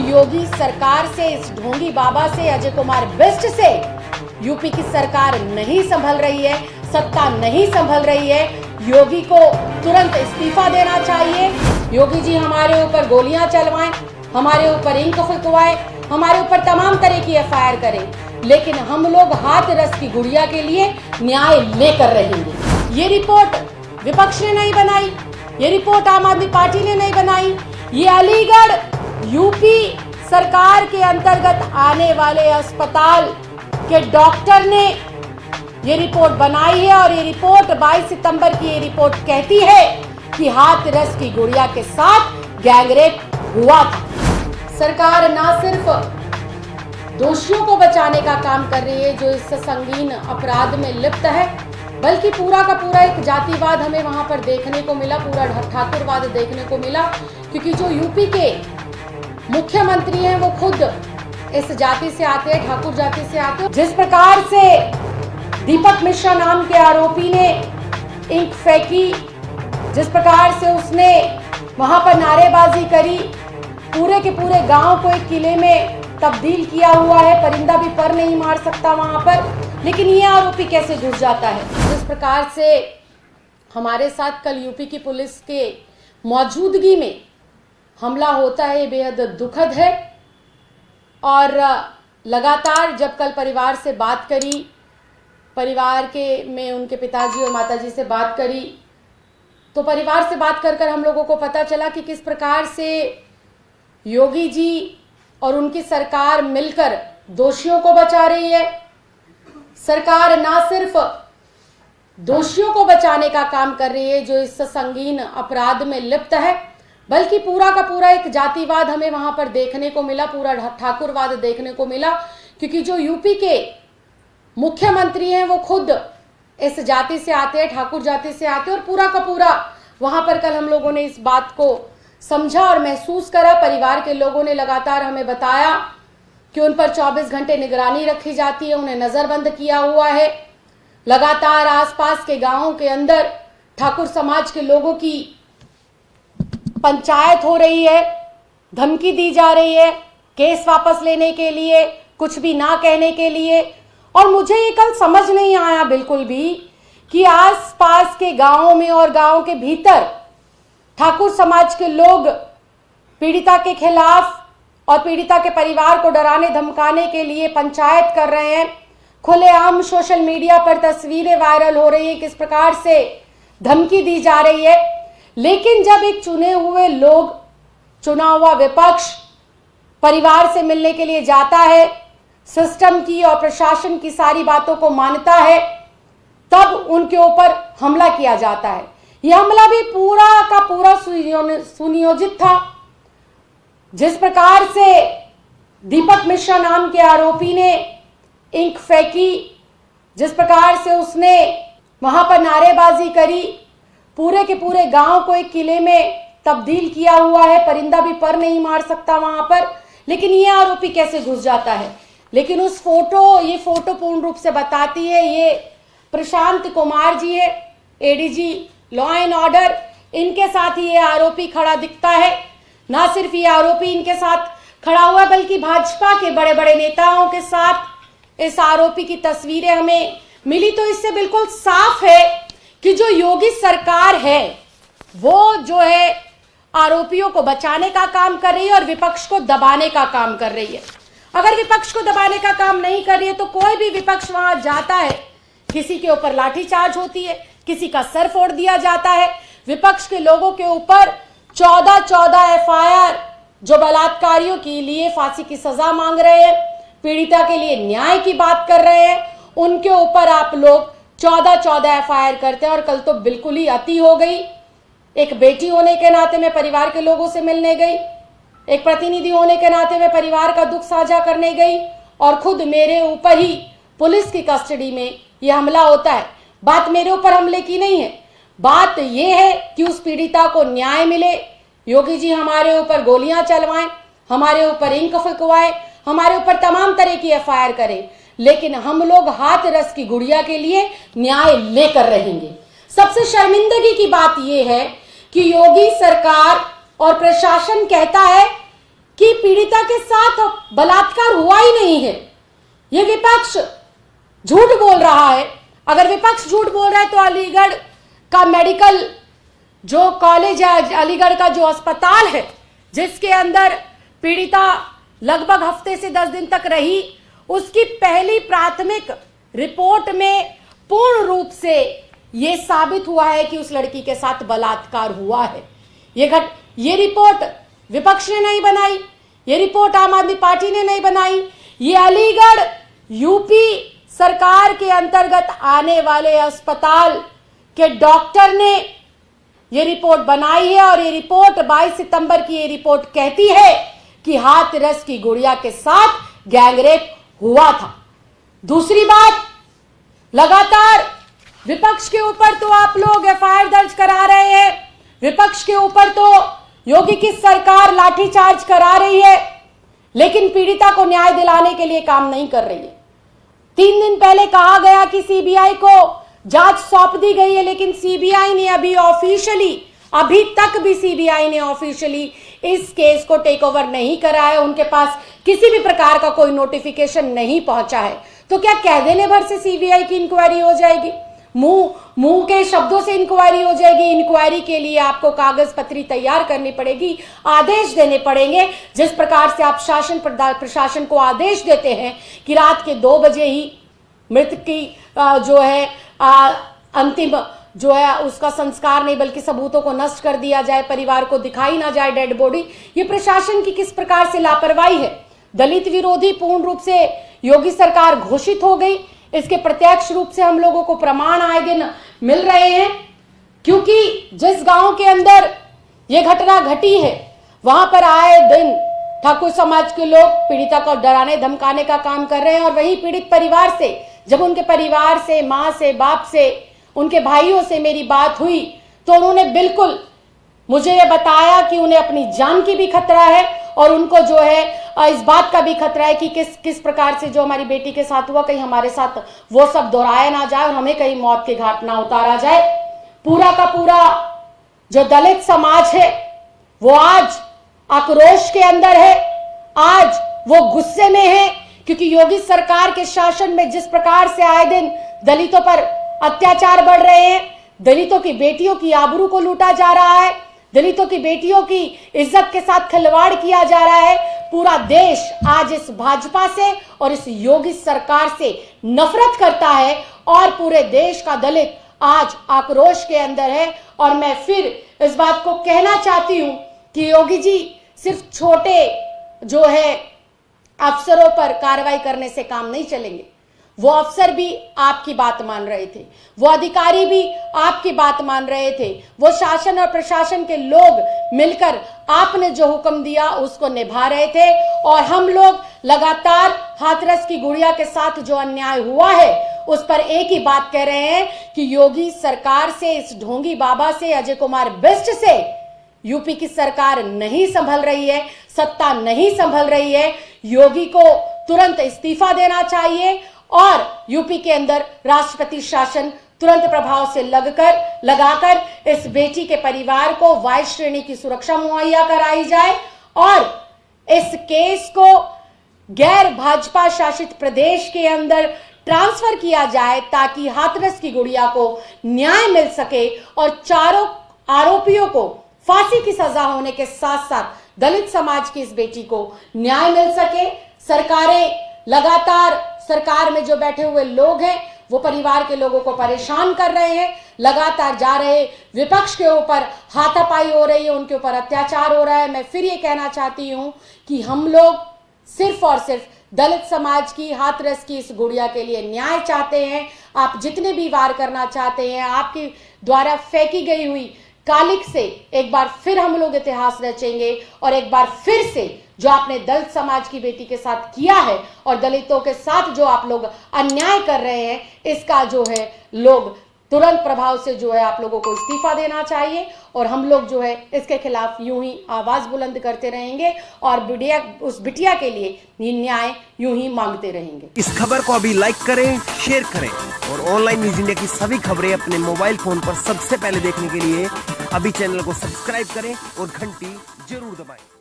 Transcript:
योगी सरकार से, इस ढोंगी बाबा से, अजय कुमार बिष्ट से यूपी की सरकार नहीं संभल रही है, सत्ता नहीं संभल रही है। योगी को तुरंत इस्तीफा देना चाहिए। योगी जी हमारे ऊपर गोलियां चलवाएं, हमारे ऊपर इंक फुकवाएं, हमारे ऊपर तमाम तरह की एफआईआर करें, लेकिन हम लोग हाथ रस की गुड़िया के लिए न्याय लेकर रहेंगे। ये रिपोर्ट विपक्ष ने नहीं बनाई, ये रिपोर्ट आम आदमी पार्टी ने नहीं बनाई, ये अलीगढ़ यूपी सरकार के अंतर्गत आने वाले अस्पताल के डॉक्टर ने ये रिपोर्ट बनाई है। और ये रिपोर्ट 22 सितंबर की ये रिपोर्ट कहती है कि हाथ रस की गुड़िया के साथ गैंगरेप हुआ था। सरकार ना सिर्फ दोषियों को बचाने का काम कर रही है जो इस संगीन अपराध में लिप्त है, बल्कि पूरा का पूरा एक जातिवाद हमें वहां पर देखने को मिला, पूरा ठाकुरवाद देखने को मिला, क्योंकि जो यूपी के मुख्यमंत्री हैं वो खुद इस जाति से आते हैं, ठाकुर जाति से आते हैं। जिस प्रकार से दीपक मिश्रा नाम के आरोपी ने इंक फेंकी, जिस प्रकार से उसने वहां पर नारेबाजी करी, पूरे के पूरे गांव को एक किले में तब्दील किया हुआ है, परिंदा भी पर नहीं मार सकता वहां पर, लेकिन ये आरोपी कैसे घुस जाता है। जिस प्रकार से हमारे साथ कल यूपी की पुलिस के मौजूदगी में हमला होता है, ये बेहद दुखद है। और लगातार जब कल परिवार से बात करी, परिवार के में उनके पिताजी और माताजी से बात करी, तो परिवार से बात कर कर हम लोगों को पता चला कि किस प्रकार से योगी जी और उनकी सरकार मिलकर दोषियों को बचा रही है। सरकार ना सिर्फ दोषियों को बचाने का काम कर रही है जो इस संगीन अपराध में लिप्त है, बल्कि पूरा का पूरा एक जातिवाद हमें वहां पर देखने को मिला, पूरा ठाकुरवाद देखने को मिला, क्योंकि जो यूपी के मुख्यमंत्री हैं वो खुद इस जाति से आते हैं, ठाकुर जाति से आते हैं। और पूरा का पूरा वहां पर कल हम लोगों ने इस बात को समझा और महसूस करा। परिवार के लोगों ने लगातार हमें बताया कि उन पर 24 घंटे निगरानी रखी जाती है, उन्हें नजरबंद किया हुआ है। लगातार आसपास के गांवों के अंदर ठाकुर समाज के लोगों की पंचायत हो रही है, धमकी दी जा रही है केस वापस लेने के लिए, कुछ भी ना कहने के लिए। और मुझे ये कल समझ नहीं आया बिल्कुल भी कि आसपास के गांवों में और गांव के भीतर ठाकुर समाज के लोग पीड़िता के खिलाफ और पीड़िता के परिवार को डराने धमकाने के लिए पंचायत कर रहे हैं। खुलेआम सोशल मीडिया पर तस्वीरें वायरल हो रही है, किस प्रकार से धमकी दी जा रही है। लेकिन जब एक चुने हुए लोग, चुना हुआ विपक्ष परिवार से मिलने के लिए जाता है, सिस्टम की और प्रशासन की सारी बातों को मानता है, तब उनके ऊपर हमला किया जाता है। यह हमला भी पूरा का पूरा सुनियोजित था। जिस प्रकार से दीपक मिश्रा नाम के आरोपी ने इंक फेंकी, जिस प्रकार से उसने वहां पर नारेबाजी करी, पूरे के पूरे गांव को एक किले में तब्दील किया हुआ है, परिंदा भी पर नहीं मार सकता वहां पर, लेकिन ये आरोपी कैसे घुस जाता है। लेकिन उस ये फोटो पूर्ण रूप से बताती है, ये प्रशांत कुमार जी है, एडीजी लॉ एंड ऑर्डर, इनके साथ ही ये आरोपी खड़ा दिखता है। ना सिर्फ ये आरोपी इनके साथ खड़ा हुआ है, बल्कि भाजपा के बड़े बड़े नेताओं के साथ इस आरोपी की तस्वीरें हमें मिली। तो इससे बिल्कुल साफ है कि जो योगी सरकार है वो जो है आरोपियों को बचाने का काम कर रही है और विपक्ष को दबाने का काम कर रही है। अगर विपक्ष को दबाने का काम नहीं कर रही है तो कोई भी विपक्ष वहां जाता है, किसी के ऊपर लाठीचार्ज होती है, किसी का सर फोड़ दिया जाता है। विपक्ष के लोगों के ऊपर 14 एफआईआर, जो बलात्कारियों के लिए फांसी की सजा मांग रहे हैं, पीड़िता के लिए न्याय की बात कर रहे हैं, उनके ऊपर आप लोग 14 एफआईआर करते हैं। और कल तो बिल्कुल ही अति हो गई। एक बेटी होने के नाते मैं परिवार के लोगों से मिलने गई, एक प्रतिनिधि होने के नाते मैं परिवार का दुख साझा करने गई, और खुद मेरे ऊपर ही पुलिस की कस्टडी में यह हमला होता है। बात मेरे ऊपर हमले की नहीं है, बात यह है कि उस पीड़िता को न्याय मिले। योगी जी हमारे ऊपर गोलियां चलवाएं, हमारे ऊपर इंक फुकवाएं, हमारे ऊपर तमाम तरह की एफआईआर करें, लेकिन हम लोग हाथ रस की गुड़िया के लिए न्याय लेकर रहेंगे। सबसे शर्मिंदगी की बात यह है कि योगी सरकार और प्रशासन कहता है कि पीड़िता के साथ बलात्कार हुआ ही नहीं है। यह विपक्ष झूठ बोल रहा है। अगर विपक्ष झूठ बोल रहा है तो अलीगढ़ का मेडिकल जो कॉलेज है, अलीगढ़ का जो अस्पताल है जिसके अंदर पीड़िता लगभग हफ्ते से 10 दिन तक रही, उसकी पहली प्राथमिक रिपोर्ट में पूर्ण रूप से यह साबित हुआ है कि उस लड़की के साथ बलात्कार हुआ है। ये रिपोर्ट विपक्ष ने नहीं बनाई, ये रिपोर्ट आम आदमी पार्टी ने नहीं बनाई, ये अलीगढ़ यूपी सरकार के अंतर्गत आने वाले अस्पताल के डॉक्टर ने ये रिपोर्ट बनाई है। और ये रिपोर्ट 22 सितंबर की ये रिपोर्ट कहती है कि हाथरस की गुड़िया के साथ गैंगरेप हुआ था। दूसरी बात, लगातार विपक्ष के ऊपर तो आप लोग एफआईआर दर्ज करा रहे हैं, विपक्ष के ऊपर तो योगी की सरकार लाठीचार्ज करा रही है, लेकिन पीड़िता को न्याय दिलाने के लिए काम नहीं कर रही है। 3 दिन पहले कहा गया कि सीबीआई को जांच सौंप दी गई है, लेकिन सीबीआई ने अभी तक भी सीबीआई ने ऑफिशियली इस केस को टेक ओवर नहीं करा है। उनके पास किसी भी प्रकार का कोई नोटिफिकेशन नहीं पहुंचा है। तो क्या कह देने भर से सीबीआई की इंक्वायरी हो जाएगी? मुंह के शब्दों से इंक्वायरी हो जाएगी? इंक्वायरी के लिए आपको कागज पत्री तैयार करनी पड़ेगी, आदेश देने पड़ेंगे। जिस प्रकार से आप शासन प्रशासन को आदेश देते हैं कि रात के 2 बजे ही मृतक की जो है अंतिम जो है उसका संस्कार नहीं बल्कि सबूतों को नष्ट कर दिया जाए, परिवार को दिखाई ना जाए डेड बॉडी, ये प्रशासन की किस प्रकार से लापरवाही है। दलित विरोधी पूर्ण रूप से योगी सरकार घोषित हो गई। इसके प्रत्यक्ष रूप से हम लोगों को प्रमाण आए दिन मिल रहे हैं, क्योंकि जिस गांव के अंदर ये घटना घटी है वहां पर आए दिन ठाकुर समाज के लोग पीड़िता को डराने धमकाने का काम कर रहे हैं। और वही पीड़ित परिवार से जब उनके परिवार से, मां से, बाप से, उनके भाइयों से मेरी बात हुई तो उन्होंने बिल्कुल मुझे ये बताया कि उन्हें अपनी जान की भी खतरा है और उनको जो है इस बात का भी खतरा है कि किस प्रकार से जो हमारी बेटी के साथ हुआ कहीं हमारे साथ वो सब दोहराया ना जाए और हमें कहीं मौत के घाट ना उतारा जाए। पूरा का पूरा जो दलित समाज है वो आज आक्रोश के अंदर है, आज वो गुस्से में है, क्योंकि योगी सरकार के शासन में जिस प्रकार से आए दिन दलितों पर अत्याचार बढ़ रहे हैं, दलितों की बेटियों की आबरू को लूटा जा रहा है, दलितों की बेटियों की इज्जत के साथ खिलवाड़ किया जा रहा है। पूरा देश आज इस भाजपा से और इस योगी सरकार से नफरत करता है और पूरे देश का दलित आज आक्रोश के अंदर है। और मैं फिर इस बात को कहना चाहती हूं कि योगी जी सिर्फ छोटे जो है अफसरों पर कार्रवाई करने से काम नहीं चलेंगे। वो अफसर भी आपकी बात मान रहे थे, वो अधिकारी भी आपकी बात मान रहे थे, वो शासन और प्रशासन के लोग मिलकर आपने जो हुक्म दिया उसको निभा रहे थे। और हम लोग लगातार हाथरस की गुड़िया के साथ जो अन्याय हुआ है उस पर एक ही बात कह रहे हैं कि योगी सरकार से, इस ढोंगी बाबा से, अजय कुमार बिष्ट से यूपी की सरकार नहीं संभल रही है, सत्ता नहीं संभल रही है। योगी को तुरंत इस्तीफा देना चाहिए और यूपी के अंदर राष्ट्रपति शासन तुरंत प्रभाव से लगाकर इस बेटी के परिवार को वाई श्रेणी की सुरक्षा मुहैया कराई जाए और इस केस को गैर भाजपा शासित प्रदेश के अंदर ट्रांसफर किया जाए ताकि हाथरस की गुड़िया को न्याय मिल सके और चारों आरोपियों को फांसी की सजा होने के साथ साथ दलित समाज की इस बेटी को न्याय मिल सके। सरकारें लगातार, सरकार में जो बैठे हुए लोग हैं वो परिवार के लोगों को परेशान कर रहे हैं, लगातार जा रहे विपक्ष के ऊपर हाथापाई हो रही है, उनके ऊपर अत्याचार हो रहा है। मैं फिर ये कहना चाहती हूं कि हम लोग सिर्फ और सिर्फ दलित समाज की, हाथरस की इस गुड़िया के लिए न्याय चाहते हैं। आप जितने भी वार करना चाहते हैं, आपके द्वारा फेंकी गई हुई कालिक से एक बार फिर हम लोग इतिहास रचेंगे और एक बार फिर से जो आपने दलित समाज की बेटी के साथ किया है और दलितों के साथ जो आप लोग अन्याय कर रहे हैं, इसका जो है लोग तुरंत प्रभाव से जो है आप लोगों को इस्तीफा देना चाहिए। और हम लोग जो है इसके खिलाफ यूं ही आवाज बुलंद करते रहेंगे और उस बिटिया के लिए न्याय यूं ही मांगते रहेंगे। इस खबर को अभी लाइक करें, शेयर करें और ऑनलाइन न्यूज इंडिया की सभी खबरें अपने मोबाइल फोन पर सबसे पहले देखने के लिए अभी चैनल को सब्सक्राइब करें और घंटी जरूर दबाएं।